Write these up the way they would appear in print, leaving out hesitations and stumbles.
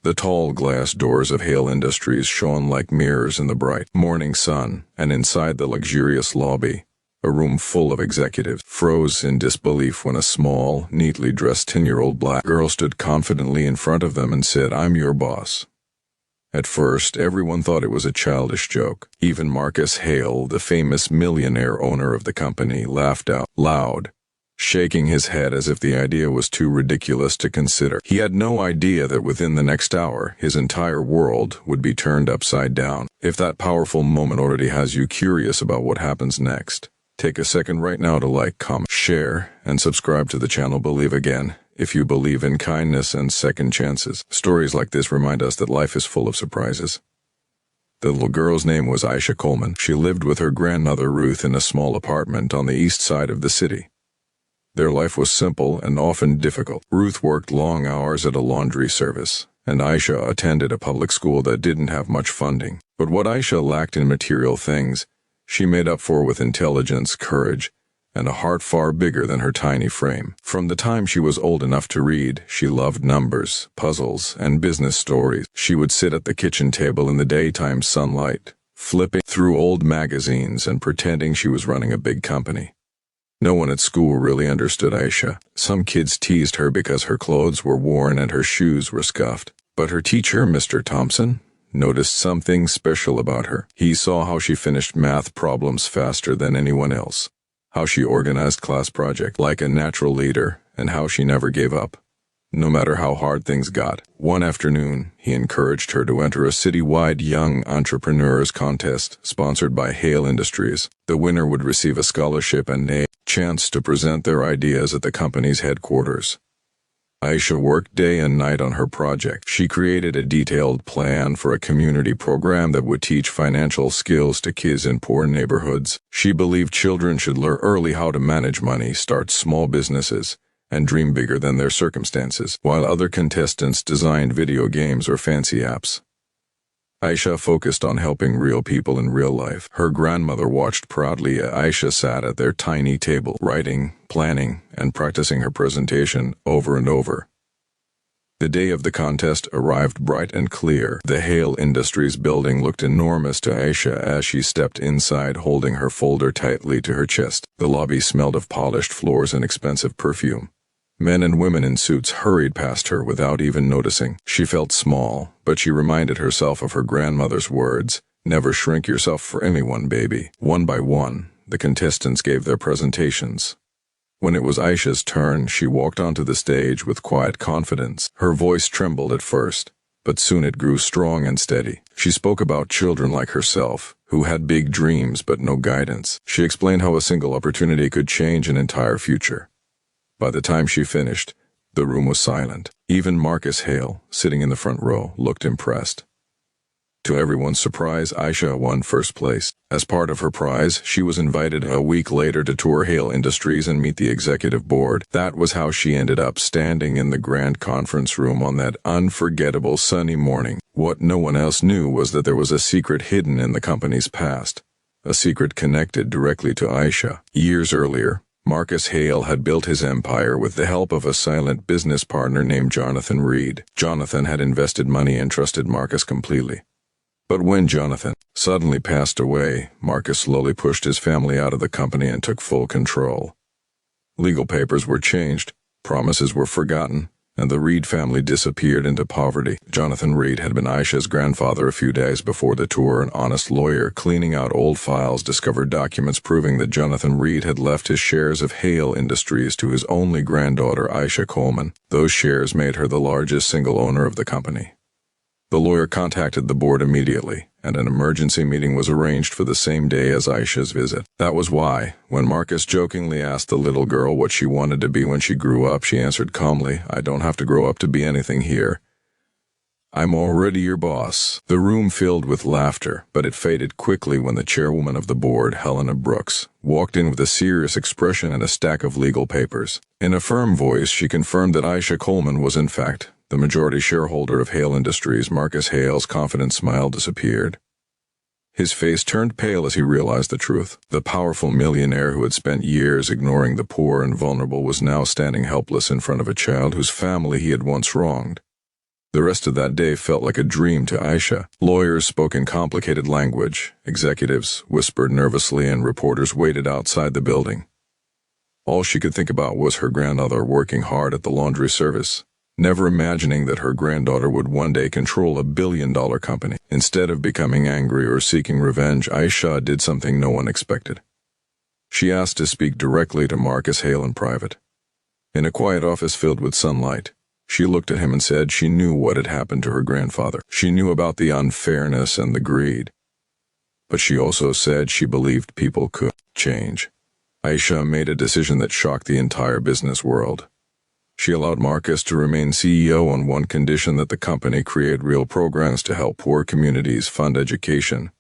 The tall glass doors of Hale Industries shone like mirrors in the bright morning sun, and inside the luxurious lobby, a room full of executives froze in disbelief when a small, neatly dressed 10-year-old black girl stood confidently in front of them and said, "I'm your boss." At first, everyone thought it was a childish joke. Even Marcus Hale, the famous millionaire owner of the company, laughed out loud, shaking his head as if the idea was too ridiculous to consider. He had no idea that within the next hour, his entire world would be turned upside down. If that powerful moment already has you curious about what happens next, take a second right now to like, comment, share, and subscribe to the channel. Believe again, if you believe in kindness and second chances. Stories like this remind us that life is full of surprises. The little girl's name was Aisha Coleman. She lived with her grandmother Ruth in a small apartment on the east side of the city. Their life was simple and often difficult. Ruth worked long hours at a laundry service, and Aisha attended a public school that didn't have much funding. But what Aisha lacked in material things, she made up for with intelligence, courage, and a heart far bigger than her tiny frame. From the time she was old enough to read, she loved numbers, puzzles, and business stories. She would sit at the kitchen table in the daytime sunlight, flipping through old magazines and pretending she was running a big company. No one at school really understood Aisha. Some kids teased her because her clothes were worn and her shoes were scuffed. But her teacher, Mr. Thompson, noticed something special about her. He saw how she finished math problems faster than anyone else, how she organized class projects like a natural leader, and how she never gave up, no matter how hard things got. One afternoon, he encouraged her to enter a citywide Young Entrepreneurs contest sponsored by Hale Industries. The winner would receive a scholarship and a chance to present their ideas at the company's headquarters. Aisha worked day and night on her project. She created a detailed plan for a community program that would teach financial skills to kids in poor neighborhoods. She believed children should learn early how to manage money, start small businesses, and dream bigger than their circumstances, while other contestants designed video games or fancy apps. Aisha focused on helping real people in real life. Her grandmother watched proudly as Aisha sat at their tiny table, writing, planning, and practicing her presentation over and over. The day of the contest arrived bright and clear. The Hale Industries building looked enormous to Aisha as she stepped inside, holding her folder tightly to her chest. The lobby smelled of polished floors and expensive perfume. Men and women in suits hurried past her without even noticing. She felt small, but she reminded herself of her grandmother's words, "Never shrink yourself for anyone, baby." One by one, the contestants gave their presentations. When it was Aisha's turn, she walked onto the stage with quiet confidence. Her voice trembled at first, but soon it grew strong and steady. She spoke about children like herself, who had big dreams but no guidance. She explained how a single opportunity could change an entire future. By the time she finished, the room was silent. Even Marcus Hale, sitting in the front row, looked impressed. To everyone's surprise, Aisha won first place. As part of her prize, she was invited a week later to tour Hale Industries and meet the executive board. That was how she ended up standing in the grand conference room on that unforgettable sunny morning. What no one else knew was that there was a secret hidden in the company's past, a secret connected directly to Aisha. Years earlier, Marcus Hale had built his empire with the help of a silent business partner named Jonathan Reed. Jonathan had invested money and trusted Marcus completely. But when Jonathan suddenly passed away, Marcus slowly pushed his family out of the company and took full control. Legal papers were changed, promises were forgotten, and the Reed family disappeared into poverty. Jonathan Reed had been Aisha's grandfather. A few days before the tour, an honest lawyer cleaning out old files discovered documents proving that Jonathan Reed had left his shares of Hale Industries to his only granddaughter, Aisha Coleman. Those shares made her the largest single owner of the company. The lawyer contacted the board immediately, and an emergency meeting was arranged for the same day as Aisha's visit. That was why, when Marcus jokingly asked the little girl what she wanted to be when she grew up, she answered calmly, "I don't have to grow up to be anything here. I'm already your boss." The room filled with laughter, but it faded quickly when the chairwoman of the board, Helena Brooks, walked in with a serious expression and a stack of legal papers. In a firm voice, she confirmed that Aisha Coleman was in fact the majority shareholder of Hale Industries. Marcus Hale's confident smile disappeared. His face turned pale as he realized the truth. The powerful millionaire who had spent years ignoring the poor and vulnerable was now standing helpless in front of a child whose family he had once wronged. The rest of that day felt like a dream to Aisha. Lawyers spoke in complicated language, executives whispered nervously, and reporters waited outside the building. All she could think about was her granddaughter working hard at the laundry service, never imagining that her granddaughter would one day control a billion-dollar company. Instead of becoming angry or seeking revenge, Aisha did something no one expected. She asked to speak directly to Marcus Hale in private. In a quiet office filled with sunlight, she looked at him and said she knew what had happened to her grandfather. She knew about the unfairness and the greed. But she also said she believed people could change. Aisha made a decision that shocked the entire business world. She allowed Marcus to remain CEO on one condition: that the company create real programs to help poor communities, fund education,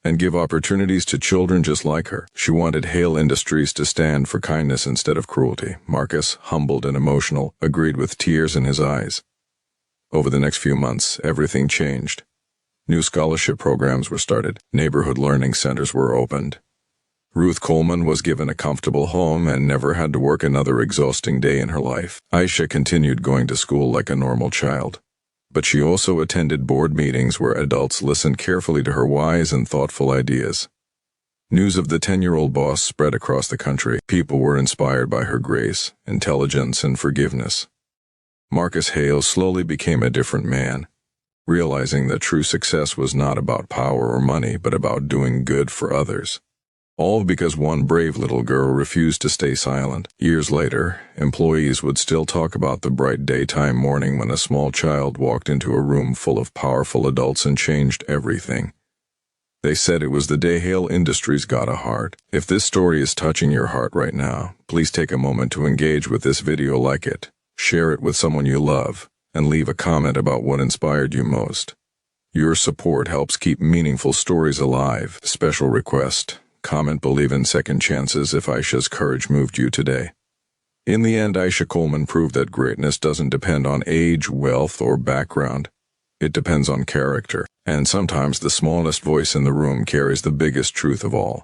and give opportunities to children just like her. She wanted Hale Industries to stand for kindness instead of cruelty. Marcus, humbled and emotional, agreed with tears in his eyes. Over the next few months, everything changed. New scholarship programs were started. Neighborhood learning centers were opened. Ruth Coleman was given a comfortable home and never had to work another exhausting day in her life. Aisha continued going to school like a normal child. But she also attended board meetings where adults listened carefully to her wise and thoughtful ideas. News of the 10-year-old boss spread across the country. People were inspired by her grace, intelligence, and forgiveness. Marcus Hale slowly became a different man, realizing that true success was not about power or money, but about doing good for others. All because one brave little girl refused to stay silent. Years later, employees would still talk about the bright daytime morning when a small child walked into a room full of powerful adults and changed everything. They said it was the day Hale Industries got a heart. If this story is touching your heart right now, please take a moment to engage with this video, like it, share it with someone you love, and leave a comment about what inspired you most. Your support helps keep meaningful stories alive. Special request: comment believe in second chances if Aisha's courage moved you today. In the end, Aisha Coleman proved that greatness doesn't depend on age, wealth, or background. It depends on character, and sometimes the smallest voice in the room carries the biggest truth of all.